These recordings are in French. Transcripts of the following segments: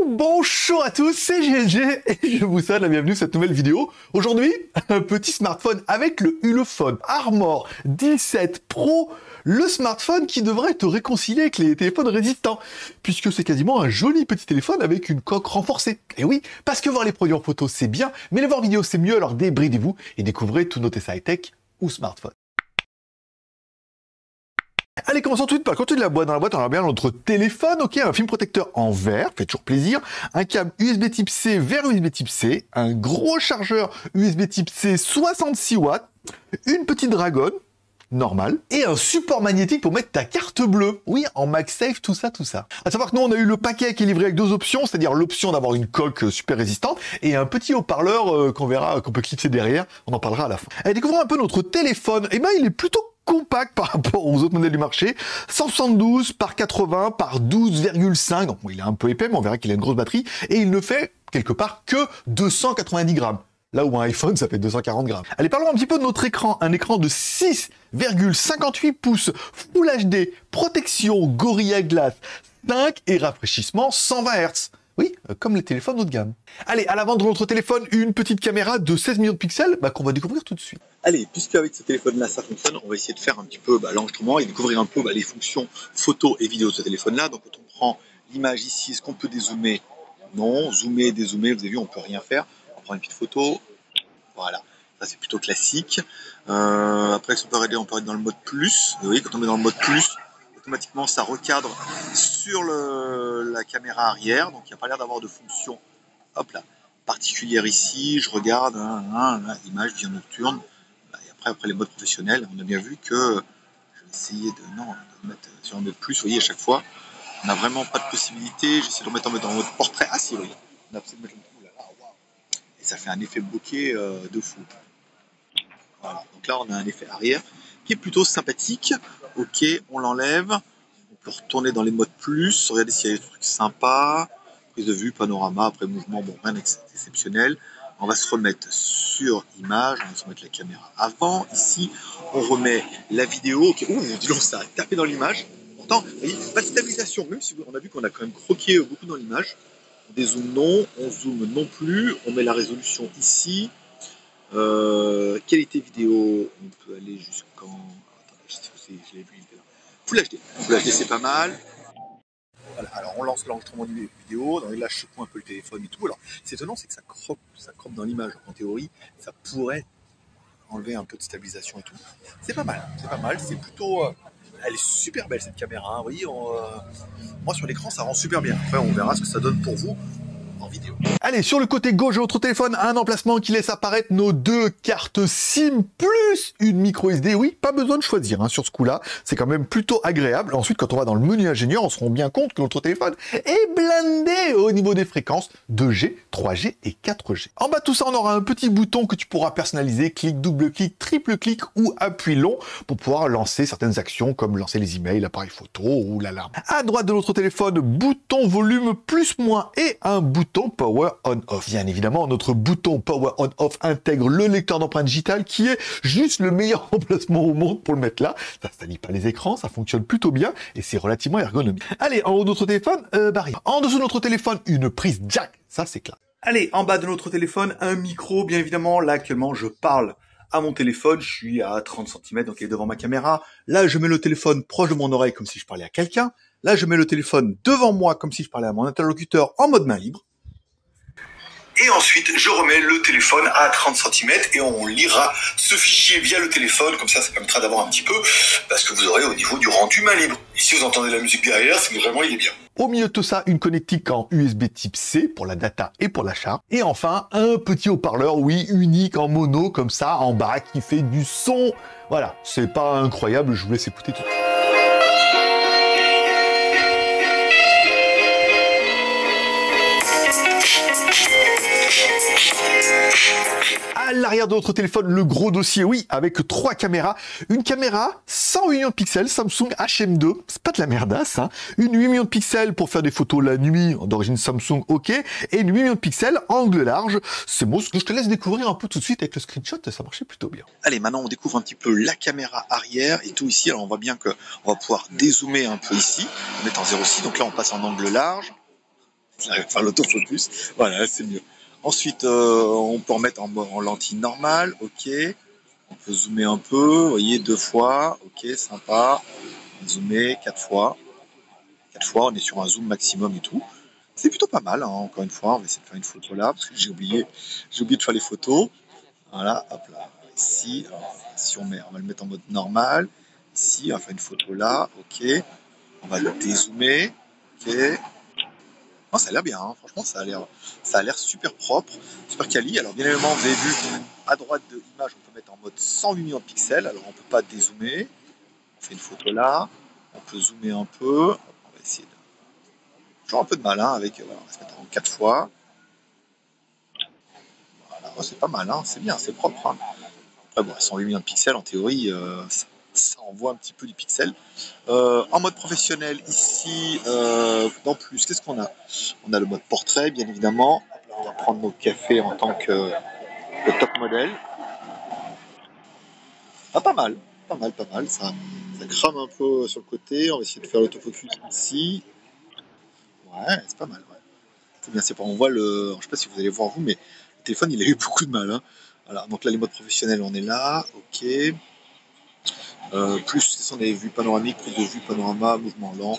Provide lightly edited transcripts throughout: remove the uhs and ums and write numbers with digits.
Bonjour à tous, c'est GLG et je vous souhaite la bienvenue à cette nouvelle vidéo. Aujourd'hui, un petit smartphone avec le Ulefone Armor 17 Pro, le smartphone qui devrait te réconcilier avec les téléphones résistants, puisque c'est quasiment un joli petit téléphone avec une coque renforcée. Et oui, parce que voir les produits en photo c'est bien, mais les voir en vidéo c'est mieux, alors débridez-vous et découvrez tous nos tests high-tech ou smartphones. Allez, commençons tout de suite par le contenu de la boîte. Dans la boîte, on a bien notre téléphone, ok, un film protecteur en verre, fait toujours plaisir, un câble USB type C vers USB type C, un gros chargeur USB type C 66 watts, une petite dragonne, normal, et un support magnétique pour mettre ta carte bleue. Oui, en MagSafe, tout ça, tout ça. À savoir que nous, on a eu le paquet qui est livré avec deux options, c'est-à-dire l'option d'avoir une coque super résistante et un petit haut-parleur qu'on verra, qu'on peut clipser derrière. On en parlera à la fin. Allez, découvrons un peu notre téléphone. Eh ben, il est plutôt compact par rapport aux autres modèles du marché, 172 par 80 par 12,5, donc il est un peu épais, mais on verra qu'il a une grosse batterie, et il ne fait quelque part que 290 grammes. Là où un iPhone, ça fait 240 grammes. Allez, parlons un petit peu de notre écran. Un écran de 6,58 pouces, Full HD, protection Gorilla Glass 5 et rafraîchissement 120 Hz. Oui, comme les téléphones haut de gamme. Allez, à l'avant de notre téléphone, une petite caméra de 16 millions de pixels qu'on va découvrir tout de suite. Allez, puisque avec ce téléphone-là ça fonctionne, on va essayer de faire un petit peu l'enregistrement et découvrir un peu les fonctions photo et vidéo de ce téléphone-là. Donc quand on prend l'image ici, est-ce qu'on peut dézoomer? Non, zoomer, dézoomer, vous avez vu, on peut rien faire. On prend une petite photo, voilà, ça c'est plutôt classique. Après, on peut être dans le mode plus. Vous voyez, quand on est dans le mode plus, automatiquement ça recadre sur la caméra arrière, donc il n'y a pas l'air d'avoir de fonction, hop là, particulière ici. Je regarde, image, vision nocturne. Et après les modes professionnels, on a bien vu que je vais essayer de mettre sur un mode plus. Vous voyez, à chaque fois, on n'a vraiment pas de possibilité. J'essaie de remettre en mode portrait. Ah si, vous voyez, on a essayé de mettre le là, wow. Et ça fait un effet bokeh de fou. Voilà, donc là on a un effet arrière qui est plutôt sympathique. Ok, on l'enlève. On peut retourner dans les modes plus. Regardez s'il y a des trucs sympas. Prise de vue, panorama, après mouvement, bon, rien d'exceptionnel. On va se remettre sur image, on va se remettre la caméra avant. Ici, on remet la vidéo. Okay. Ouh, dis donc, ça a tapé dans l'image. Pourtant, vous voyez, pas de stabilisation, même si on a vu qu'on a quand même croqué beaucoup dans l'image. On dézoome non, on zoome non plus. On met la résolution ici. Qualité vidéo, on peut aller jusqu'en... Attendez, je l'ai vu, il était là. Full HD. Full HD, c'est pas mal. Voilà, alors on lance l'enregistrement vidéo, là je secoue un peu le téléphone et tout. Alors, c'est étonnant, c'est que ça croppe dans l'image. En théorie, ça pourrait enlever un peu de stabilisation et tout. C'est pas mal, c'est plutôt... elle est super belle cette caméra, hein. Vous voyez, moi sur l'écran ça rend super bien. Après on verra ce que ça donne pour vous en vidéo. Allez, sur le côté gauche de votre téléphone, un emplacement qui laisse apparaître nos deux cartes SIM plus une micro SD. Oui, pas besoin de choisir sur ce coup-là. C'est quand même plutôt agréable. Ensuite, quand on va dans le menu ingénieur, on se rend bien compte que notre téléphone est blindé au niveau des fréquences 2G, 3G et 4G. En bas de tout ça, on aura un petit bouton que tu pourras personnaliser, clic, double clic, triple clic ou appui long pour pouvoir lancer certaines actions comme lancer les emails, l'appareil photo ou l'alarme. À droite de notre téléphone, bouton volume plus moins et un bouton Power On-Off. Bien évidemment, notre bouton Power On-Off intègre le lecteur d'empreintes digitales qui est juste le meilleur emplacement au monde pour le mettre là. Ça ne salit pas les écrans, ça fonctionne plutôt bien et c'est relativement ergonomique. Allez, en haut de notre téléphone, barrière. En dessous de notre téléphone, une prise jack. Ça, c'est clair. Allez, en bas de notre téléphone, un micro, bien évidemment. Là, actuellement, je parle à mon téléphone. Je suis à 30 cm, donc il est devant ma caméra. Là, je mets le téléphone proche de mon oreille comme si je parlais à quelqu'un. Là, je mets le téléphone devant moi comme si je parlais à mon interlocuteur en mode main libre. Et ensuite, je remets le téléphone à 30 cm et on lira ce fichier via le téléphone. Comme ça permettra d'avoir un petit peu, parce que vous aurez au niveau du rendu main libre. Ici, vous entendez la musique derrière, c'est que vraiment, il est bien. Au milieu de tout ça, une connectique en USB type C pour la data et pour la charge. Et enfin, un petit haut-parleur, oui, unique en mono, comme ça, en bas, qui fait du son. Voilà, c'est pas incroyable, je vous laisse écouter tout. À l'arrière de votre téléphone, le gros dossier, oui, avec 3 caméras. Une caméra 108 millions de pixels, Samsung HM2, c'est pas de la merdasse, hein. Une 8 millions de pixels pour faire des photos la nuit, d'origine Samsung, ok. Et une 8 millions de pixels, angle large. C'est bon, ce que je te laisse découvrir un peu tout de suite avec le screenshot, ça marchait plutôt bien. Allez, maintenant on découvre un petit peu la caméra arrière et tout ici. Alors on voit bien qu'on va pouvoir dézoomer un peu ici, en mettant 0,6. Donc là on passe en angle large. Ça va faire l'autofocus. Voilà, c'est mieux. Ensuite, on peut en mettre en lentille normale, ok. On peut zoomer un peu, vous voyez, 2 fois, ok, sympa. Zoomer 4 fois. 4 fois, on est sur un zoom maximum et tout. C'est plutôt pas mal, hein. Encore une fois, on va essayer de faire une photo là, parce que j'ai oublié de faire les photos. Voilà, hop là, ici, alors, si on va le mettre en mode normal. Ici, on va faire une photo là, ok. On va le dézoomer, ok. Non, ça a l'air bien, hein. Franchement, ça a l'air super propre, super quali. Alors, bien évidemment, vous avez vu, à droite de l'image, on peut mettre en mode 108 millions de pixels. Alors, on ne peut pas dézoomer. On fait une photo là. On peut zoomer un peu. On va essayer de... Toujours un peu de mal, hein, avec... Voilà, on va se mettre en 4 fois. Voilà, oh, c'est pas mal, hein. C'est bien, c'est propre, hein. Après, bon, 108 millions de pixels, en théorie, ça envoie un petit peu du pixel. En mode professionnel, ici, dans plus, qu'est-ce qu'on a? On a le mode portrait, bien évidemment. On va prendre nos cafés en tant que top modèle. Ah, pas mal, pas mal, pas mal. Ça crame un peu sur le côté. On va essayer de faire l'autofocus ici. Ouais, c'est pas mal, ouais. C'est bien, c'est pas. On voit le. Je sais pas si vous allez voir vous, mais le téléphone, il a eu beaucoup de mal, hein. Voilà, donc là, les modes professionnels, on est là, ok. Plus, on avait vues panoramiques, prise de vue, panorama, mouvement lent,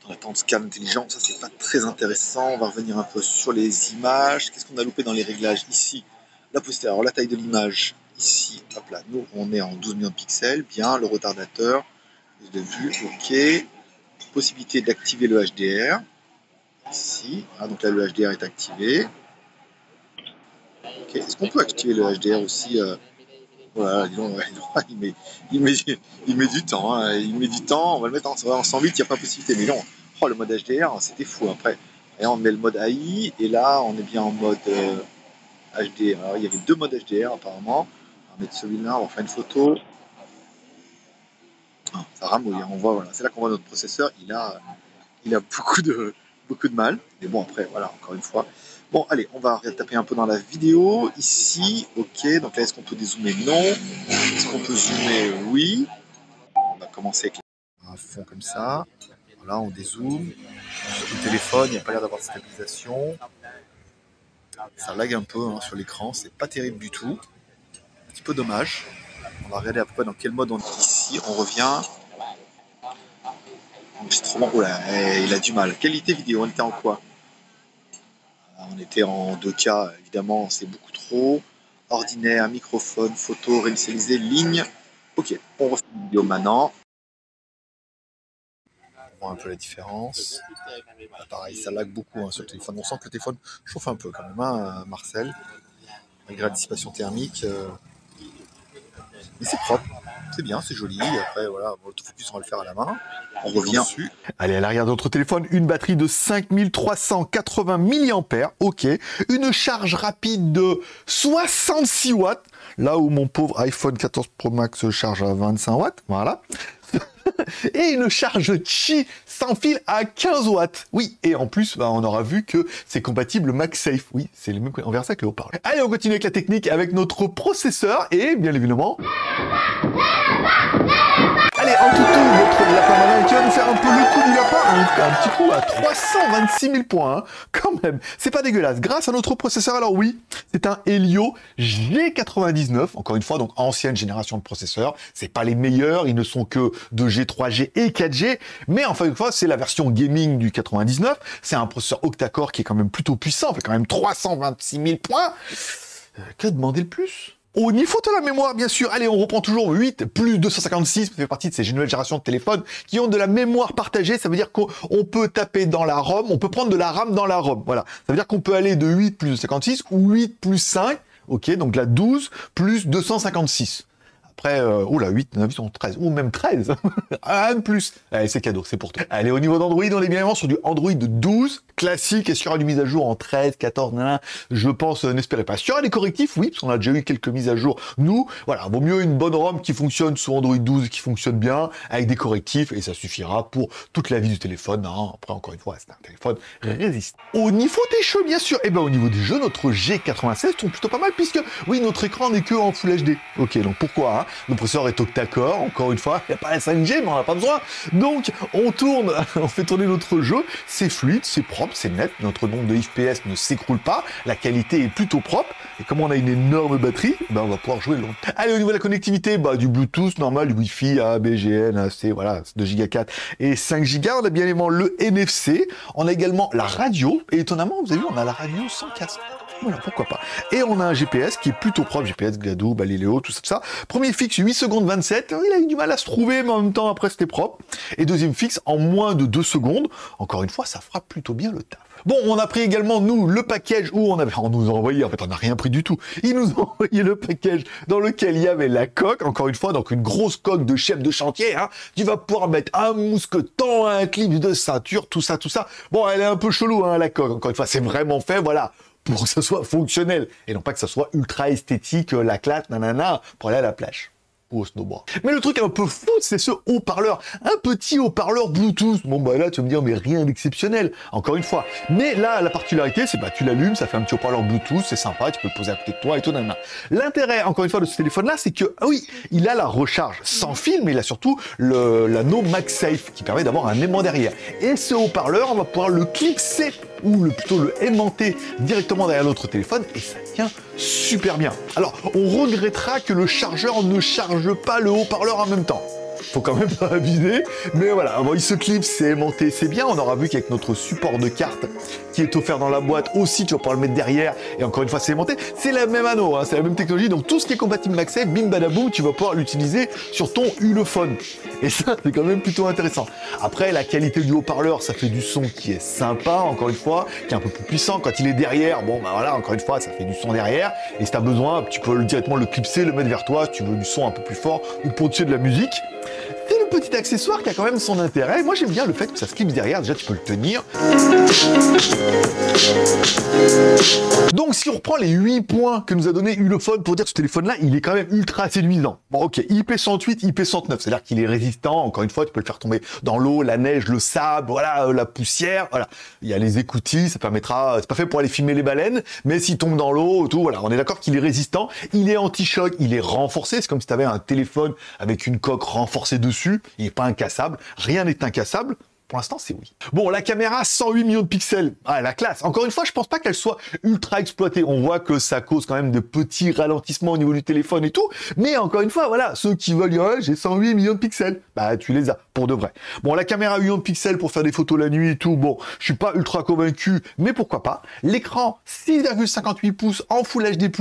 dans la tente scan intelligent, ça c'est pas très intéressant. On va revenir un peu sur les images. Qu'est-ce qu'on a loupé dans les réglages ici? La postérité, alors la taille de l'image, ici, hop là, nous on est en 12 millions de pixels, bien, le retardateur, prise de vue, ok. Possibilité d'activer le HDR, ici, ah, donc là le HDR est activé. Ok, est-ce qu'on peut activer le HDR aussi voilà, disons, ouais, il met du temps, hein. Il met du temps, on va le mettre en 108, il n'y a pas possibilité. Mais non, oh, le mode HDR, c'était fou. Après, et on met le mode AI, et là, on est bien en mode HDR. Alors, il y avait 2 modes HDR apparemment. On va mettre celui-là, on va faire une photo. Ah, ça ramouille, hein. On voit, voilà, c'est là qu'on voit notre processeur, il a beaucoup de mal. Mais bon, après, voilà, encore une fois. Bon, allez, on va taper un peu dans la vidéo. Ici, ok. Donc là, est-ce qu'on peut dézoomer? Non. Est-ce qu'on peut zoomer? Oui. On va commencer avec un fond comme ça. Voilà, on dézoome. Sur le téléphone, il n'y a pas l'air d'avoir de stabilisation. Ça lag un peu, hein, sur l'écran. C'est pas terrible du tout. Un petit peu dommage. On va regarder après dans quel mode on est ici. On revient. Enregistrement. Oh là, il a du mal. Qualité vidéo, on était en quoi? On était en 2K, évidemment, c'est beaucoup trop. Ordinaire, microphone, photo, réinitialisé, ligne. Ok, on refait une vidéo maintenant. On voit un peu la différence. Là, pareil, ça lag beaucoup, hein, sur le téléphone. On sent que le téléphone chauffe un peu quand même, hein, Marcel. Malgré la dissipation thermique. Mais c'est propre, c'est bien, c'est joli. Après, voilà, l'autofocus, on va le faire à la main. On revient dessus. Allez, à l'arrière de notre téléphone, une batterie de 5380 mAh, ok. Une charge rapide de 66 watts, là où mon pauvre iPhone 14 Pro Max charge à 25 watts, voilà. Et une charge Qi sans fil à 15 watts. Oui, et en plus, bah, on aura vu que c'est compatible MagSafe. Oui, c'est le même, on verra ça avec le haut-parleur. Allez, on continue avec la technique, avec notre processeur, et bien évidemment... Allez, en tout, notre lapin malin qui va nous faire un peu le coup du lapin, un petit coup à 326 000 points, hein, quand même. C'est pas dégueulasse. Grâce à notre processeur, alors oui, c'est un Helio G99, encore une fois, donc ancienne génération de processeurs. C'est pas les meilleurs, ils ne sont que 2G, 3G et 4G, mais enfin une fois, c'est la version gaming du 99. C'est un processeur octa-core qui est quand même plutôt puissant, fait quand même 326 000 points. Que demander le plus? Au niveau de la mémoire, bien sûr, allez, on reprend toujours 8 plus 256, ça fait partie de ces nouvelles générations de téléphones qui ont de la mémoire partagée, ça veut dire qu'on peut taper dans la ROM, on peut prendre de la RAM dans la ROM, voilà. Ça veut dire qu'on peut aller de 8 plus 256 ou 8 plus 5, ok, donc là 12 plus 256. Après, oula, 8, 9, 13, ou même 13. Un de plus. Allez, c'est cadeau, c'est pour toi. Allez, au niveau d'Android, on est bien évidemment sur du Android 12 classique et sur une mise à jour en 13, 14, je pense, n'espérez pas. Sur les correctifs, oui, parce qu'on a déjà eu quelques mises à jour. Nous, voilà, vaut mieux une bonne ROM qui fonctionne sous Android 12 qui fonctionne bien, avec des correctifs, et ça suffira pour toute la vie du téléphone. Hein. Après, encore une fois, c'est un téléphone résistant. Au niveau des jeux, bien sûr, et ben au niveau des jeux, notre G96 tombe plutôt pas mal, puisque, oui, notre écran n'est que en Full HD. Ok, donc pourquoi hein. Le processeur est octa-core, encore une fois, il n'y a pas la 5G, mais on n'a pas besoin. Donc, on tourne, on fait tourner notre jeu, c'est fluide, c'est propre, c'est net, notre nombre de FPS ne s'écroule pas, la qualité est plutôt propre, et comme on a une énorme batterie, ben on va pouvoir jouer longtemps. Allez, au niveau de la connectivité, bah, du Bluetooth normal, du Wi-Fi, ABGN, AC, voilà, 2 Go 4 et 5 Go, on a bien évidemment le NFC, on a également la radio, et étonnamment, vous avez vu, on a la radio sans casque. Voilà, pourquoi pas. Et on a un GPS qui est plutôt propre, GPS, Gladoo, Balileo, tout ça. Premier fixe, 8 secondes 27, il a eu du mal à se trouver, mais en même temps, après, c'était propre. Et deuxième fixe, en moins de 2 secondes. Encore une fois, ça fera plutôt bien le taf. Bon, on a pris également, nous, le package où on nous a envoyé, en fait, on n'a rien pris du tout. Ils nous ont envoyé le package dans lequel il y avait la coque, encore une fois, donc une grosse coque de chef de chantier, hein. Tu vas pouvoir mettre un mousqueton, un clip de ceinture, tout ça. Bon, elle est un peu chelou, hein, la coque, encore une fois, c'est vraiment fait, voilà, pour que ça soit fonctionnel, et non pas que ça soit ultra esthétique, la classe, nanana, pour aller à la plage. Ou au snowboard. Mais le truc un peu fou, c'est ce haut-parleur. Un petit haut-parleur Bluetooth. Bon, bah là, tu vas me dire, mais rien d'exceptionnel. Encore une fois. Mais là, la particularité, c'est, bah, tu l'allumes, ça fait un petit haut-parleur Bluetooth, c'est sympa, tu peux le poser à côté de toi et tout, nanana. L'intérêt, encore une fois, de ce téléphone-là, c'est que, ah oui, il a la recharge sans fil, mais il a surtout l'anneau MagSafe, qui permet d'avoir un aimant derrière. Et ce haut-parleur, on va pouvoir le clipser, ou plutôt le aimanter directement derrière notre téléphone, et ça tient super bien. Alors, on regrettera que le chargeur ne charge pas le haut-parleur en même temps. Faut quand même pas abuser, mais voilà, bon, il se clipse, c'est aimanté, c'est bien. On aura vu qu'avec notre support de carte qui est offert dans la boîte aussi, tu vas pouvoir le mettre derrière, et encore une fois, c'est aimanté. C'est la même anneau, hein, c'est la même technologie, donc tout ce qui est compatible MagSafe, bim badaboum, tu vas pouvoir l'utiliser sur ton Ulefone. Et ça, c'est quand même plutôt intéressant. Après, la qualité du haut-parleur, ça fait du son qui est sympa, encore une fois, qui est un peu plus puissant. Quand il est derrière, bon, bah voilà, encore une fois, ça fait du son derrière. Et si tu as besoin, tu peux directement le clipser, le mettre vers toi, si tu veux du son un peu plus fort, ou pour au-dessus de la musique. C'est le petit accessoire qui a quand même son intérêt. Moi, j'aime bien le fait que ça se clipse derrière. Déjà, tu peux le tenir. Donc, si on reprend les 8 points que nous a donné Ulefone pour dire que ce téléphone-là, il est quand même ultra séduisant. Bon, ok, IP108, IP109, c'est-à-dire qu'il est résistant. Encore une fois, tu peux le faire tomber dans l'eau, la neige, le sable, voilà, la poussière, voilà. Il y a les écoutilles, ça permettra, c'est pas fait pour aller filmer les baleines, mais s'il tombe dans l'eau, tout, voilà, on est d'accord qu'il est résistant. Il est anti-choc, il est renforcé. C'est comme si tu avais un téléphone avec une coque renforcée dessus. Il n'est pas incassable. Rien n'est incassable. Pour l'instant, c'est oui. Bon, la caméra, 108 millions de pixels. Ah, la classe. Encore une fois, je pense pas qu'elle soit ultra exploitée. On voit que ça cause quand même de petits ralentissements au niveau du téléphone et tout. Mais encore une fois, voilà, ceux qui veulent dire, ouais, j'ai 108 millions de pixels. Bah, tu les as, pour de vrai. Bon, la caméra 8 millions de pixels pour faire des photos la nuit et tout. Bon, je suis pas ultra convaincu, mais pourquoi pas. L'écran, 6,58 pouces en Full HD+,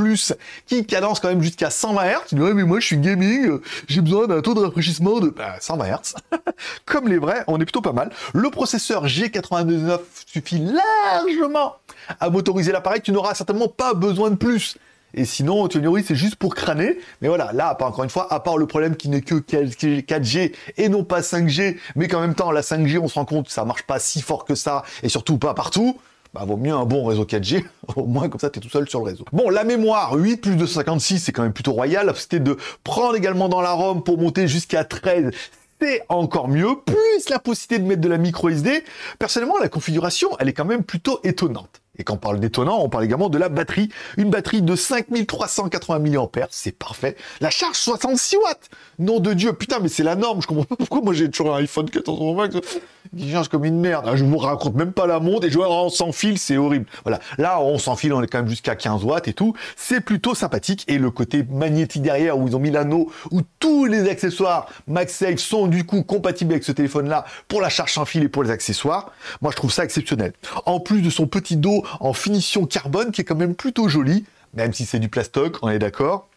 qui cadence quand même jusqu'à 120 Hz. Tu dis, ouais, mais moi, je suis gaming, j'ai besoin d'un taux de rafraîchissement de 120 Hz. Comme les vrais, on est plutôt pas mal. Le processeur G99 suffit largement à motoriser l'appareil. Tu n'auras certainement pas besoin de plus. Et sinon, tu vas dire, oui, c'est juste pour crâner. Mais voilà, là, encore une fois, à part le problème qui n'est que 4G et non pas 5G, mais qu'en même temps, la 5G, on se rend compte que ça marche pas si fort que ça, et surtout pas partout. Bah, vaut mieux un bon réseau 4G, au moins comme ça tu es tout seul sur le réseau. Bon, la mémoire, 8 plus 256, c'est quand même plutôt royal. La possibilité de prendre également dans la ROM pour monter jusqu'à 13, c'est encore mieux, plus la possibilité de mettre de la micro SD. Personnellement, la configuration, elle est quand même plutôt étonnante. Et quand on parle d'étonnant, on parle également de la batterie. Une batterie de 5380 mAh, c'est parfait. La charge 66 watts. Nom de Dieu, putain, mais c'est la norme. Je comprends pas pourquoi moi j'ai toujours un iPhone 14 Pro Max qui charge comme une merde. Je vous raconte même pas la montre et je vois en sans fil, c'est horrible. Voilà. Là, on sans fil, on est quand même jusqu'à 15 watts et tout. C'est plutôt sympathique. Et le côté magnétique derrière où ils ont mis l'anneau, où tous les accessoires MagSafe sont du coup compatibles avec ce téléphone-là pour la charge sans fil et pour les accessoires. Moi, je trouve ça exceptionnel. En plus de son petit dos en finition carbone qui est quand même plutôt joli, même si c'est du plastoc, on est d'accord.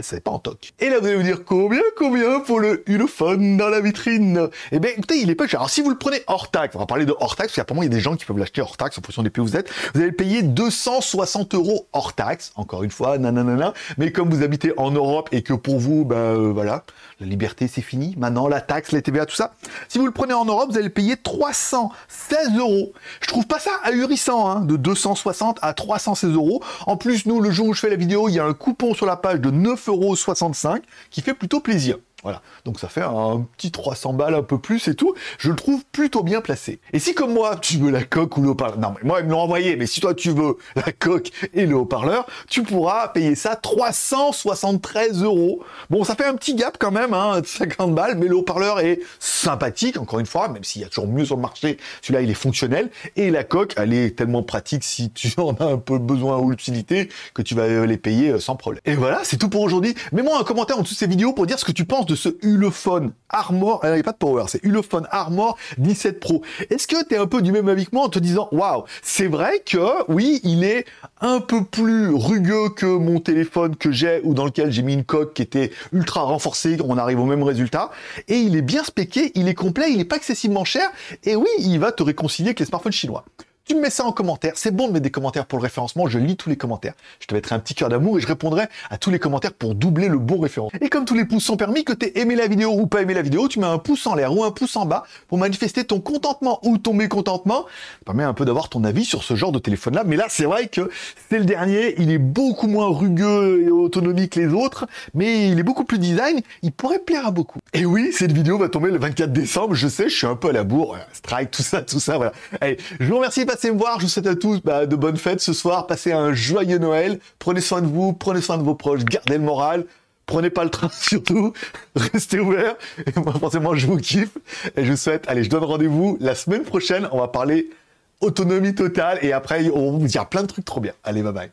C'est pas en toc. Et là, vous allez vous dire, combien pour le Ulefone dans la vitrine? Eh bien, écoutez, il est pas cher. Alors, si vous le prenez hors taxe, on va parler de hors taxe, parce qu'apparemment, il y a des gens qui peuvent l'acheter hors taxe en fonction des pays où vous êtes. Vous allez payer 260 € hors taxe. Encore une fois, nanana. Mais comme vous habitez en Europe et que pour vous, voilà, la liberté, c'est fini. Maintenant, la taxe, les TVA, tout ça. Si vous le prenez en Europe, vous allez payer 316 €. Je trouve pas ça ahurissant, hein, de 260 à 316 €. En plus, nous, le jour où je fais la vidéo, il y a un coupon sur la page de 9,65 € qui fait plutôt plaisir. Voilà, donc ça fait un petit 300 balles, un peu plus et tout. Je le trouve plutôt bien placé. Et si comme moi, tu veux la coque ou le haut-parleur, non mais moi ils me l'ont envoyé, mais si toi tu veux la coque et le haut-parleur, tu pourras payer ça 373 €. Bon, ça fait un petit gap quand même, hein, 50 balles, mais le haut-parleur est sympathique, encore une fois, même s'il y a toujours mieux sur le marché, celui-là il est fonctionnel. Et la coque, elle est tellement pratique si tu en as un peu besoin ou l'utilité que tu vas les payer sans problème. Et voilà, c'est tout pour aujourd'hui. Mets-moi un commentaire en dessous de ces vidéos pour dire ce que tu penses de ce Ulefone Armor, il n'y a pas de power, c'est Ulefone Armor 17 Pro. Est-ce que tu es un peu du même avis que moi en te disant, waouh, c'est vrai que, oui, il est un peu plus rugueux que mon téléphone que j'ai ou dans lequel j'ai mis une coque qui était ultra renforcée, on arrive au même résultat, et il est bien spéqué, il est complet, il n'est pas excessivement cher, et oui, il va te réconcilier avec les smartphones chinois. Tu me mets ça en commentaire, c'est bon de mettre des commentaires pour le référencement, je lis tous les commentaires. Je te mettrai un petit cœur d'amour et je répondrai à tous les commentaires pour doubler le bon référencement. Et comme tous les pouces sont permis, que tu aies aimé la vidéo ou pas aimé la vidéo, tu mets un pouce en l'air ou un pouce en bas pour manifester ton contentement ou ton mécontentement. Ça permet un peu d'avoir ton avis sur ce genre de téléphone-là, mais là c'est vrai que c'est le dernier, il est beaucoup moins rugueux et autonomique que les autres, mais il est beaucoup plus design, il pourrait plaire à beaucoup. Et oui, cette vidéo va tomber le 24 décembre, je sais, je suis un peu à la bourre, strike, tout ça, voilà. Allez, je vous remercie de passer me voir, je vous souhaite à tous de bonnes fêtes ce soir, passez un joyeux Noël, prenez soin de vous, prenez soin de vos proches, gardez le moral, prenez pas le train surtout, restez ouverts, et moi forcément je vous kiffe, et je vous souhaite, allez, je donne rendez-vous la semaine prochaine, on va parler autonomie totale, et après on va vous dire plein de trucs trop bien. Allez, bye bye.